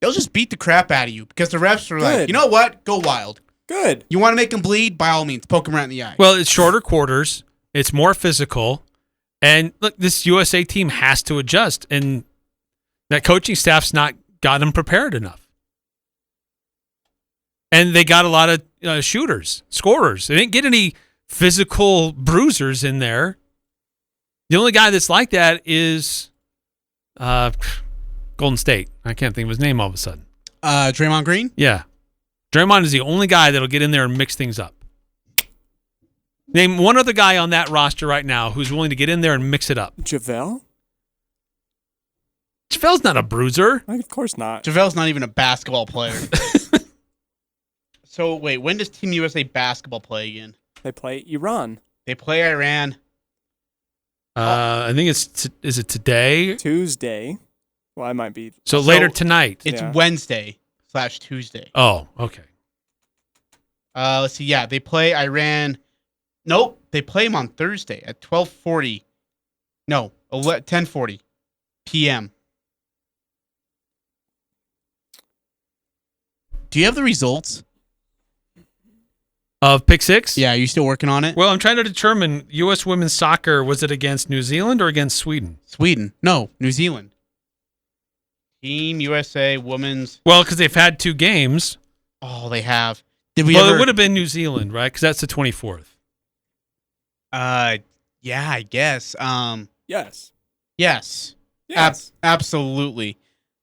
they'll just beat the crap out of you because the refs are like, you know what? Go wild. Good. You want to make them bleed? By all means, poke them right in the eye. Well, it's shorter quarters. It's more physical. And look, this USA team has to adjust. And that coaching staff's not got them prepared enough. And they got a lot of shooters, scorers. They didn't get any physical bruisers in there. The only guy that's like that is Golden State. I can't think of his name all of a sudden. Draymond Green? Yeah. Draymond is the only guy that'll get in there and mix things up. Name one other guy on that roster right now who's willing to get in there and mix it up. JaVale? JaVale's not a bruiser. Of course not. JaVale's not even a basketball player. So, wait, when does Team USA basketball play again? They play Iran. They play Iran. I think is it today? Tuesday. Well, I might be. So later tonight. It's Wednesday/Tuesday. Oh, okay. Let's see. Yeah, they play Iran. Nope, they play them on Thursday at 12:40. No, 10:40 p.m. Do you have the results of Pick 6? Yeah, are you still working on it? Well, I'm trying to determine U.S. women's soccer, was it against New Zealand or against Sweden? Sweden. No, New Zealand. Team USA women's. Well, because they've had 2 games. Oh, they have. It would have been New Zealand, right? Because that's the 24th. Yeah, I guess. Yes. Yes. Absolutely.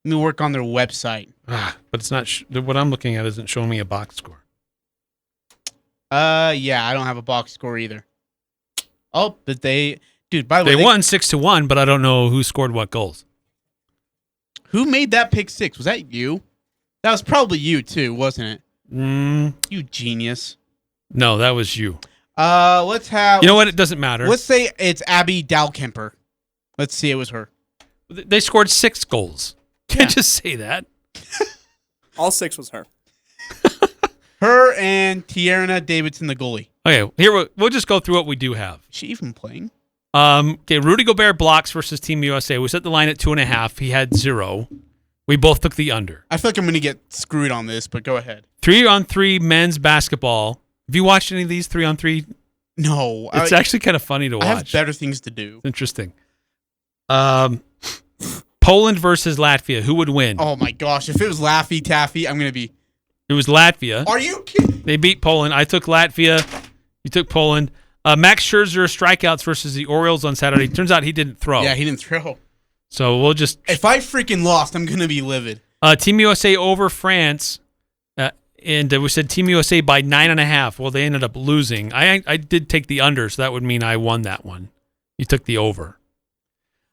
Let me work on their website. But it's not. What I'm looking at isn't showing me a box score. Yeah, I don't have a box score either. Oh, but dude, by the way. They won 6-1, but I don't know who scored what goals. Who made that pick 6? Was that you? That was probably you too, wasn't it? You genius. No, that was you. Let's have. You know what? It doesn't matter. Let's say it's Abby Dalkemper. Let's see, it was her. They scored 6 goals. Can't just say that. All 6 was her. Her and Tierna Davidson, the goalie. Okay, here we'll just go through what we do have. Is she even playing? Okay, Rudy Gobert blocks versus Team USA. We set the line at 2.5. He had 0. We both took the under. I feel like I'm going to get screwed on this, but go ahead. 3-on-3 men's basketball. Have you watched any of these 3-on-3? No. It's actually kind of funny to watch. I have better things to do. Interesting. Poland versus Latvia. Who would win? Oh, my gosh. If it was Laffy Taffy, I'm going to be... It was Latvia. Are you kidding? They beat Poland. I took Latvia. You took Poland. Max Scherzer strikeouts versus the Orioles on Saturday. Turns out he didn't throw. Yeah, he didn't throw. So we'll just... If I freaking lost, I'm going to be livid. Team USA over France. And we said Team USA by 9.5. Well, they ended up losing. I did take the under, so that would mean I won that one. You took the over.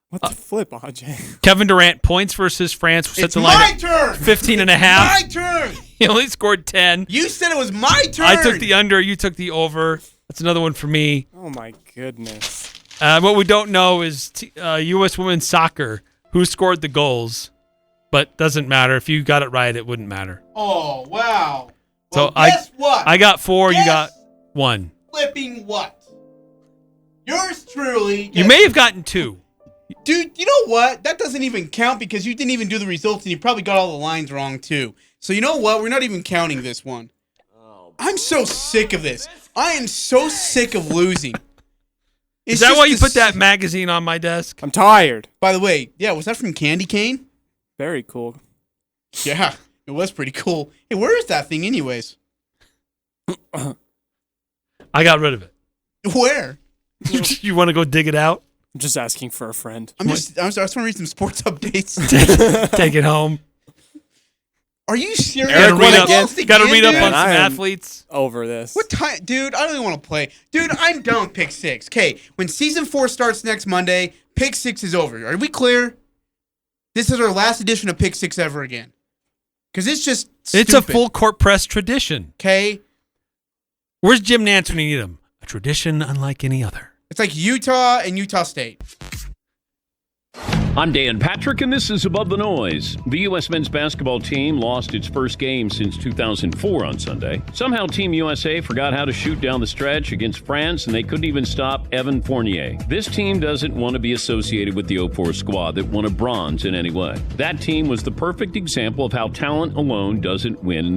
What the flip, Ajay? Kevin Durant, points versus France. It's my turn! 15.5. My turn! He only scored 10. You said it was my turn! I took the under. You took the over. That's another one for me. Oh, my goodness. What we don't know is U.S. women's soccer, who scored the goals. But doesn't matter. If you got it right, it wouldn't matter. Oh, wow. So well, guess what? I got 4. Guess you got 1. Flipping what? Yours truly. You may have gotten 2. Dude, you know what? That doesn't even count because you didn't even do the results and you probably got all the lines wrong too. So you know what? We're not even counting this one. I'm so sick of this. I am so sick of losing. Is that why you put that magazine on my desk? I'm tired. By the way, yeah, was that from Candy Cane? Very cool. Yeah, it was pretty cool. Hey, where is that thing anyways? I got rid of it. Where? You want to go dig it out? I'm just asking for a friend. I just want to read some sports updates. Take it home. Are you serious? Got to read up on some athletes. Over this. What time? Dude, I don't even want to play. Dude, I'm done with Pick 6. Okay, when Season 4 starts next Monday, Pick 6 is over. Are we clear? This is our last edition of Pick 6 ever again. Because it's just stupid. It's a full court press tradition. Okay? Where's Jim Nantz when you need him? A tradition unlike any other. It's like Utah and Utah State. I'm Dan Patrick, and this is Above the Noise. The U.S. men's basketball team lost its first game since 2004 on Sunday. Somehow Team USA forgot how to shoot down the stretch against France, and they couldn't even stop Evan Fournier. This team doesn't want to be associated with the 04 squad that won a bronze in any way. That team was the perfect example of how talent alone doesn't win.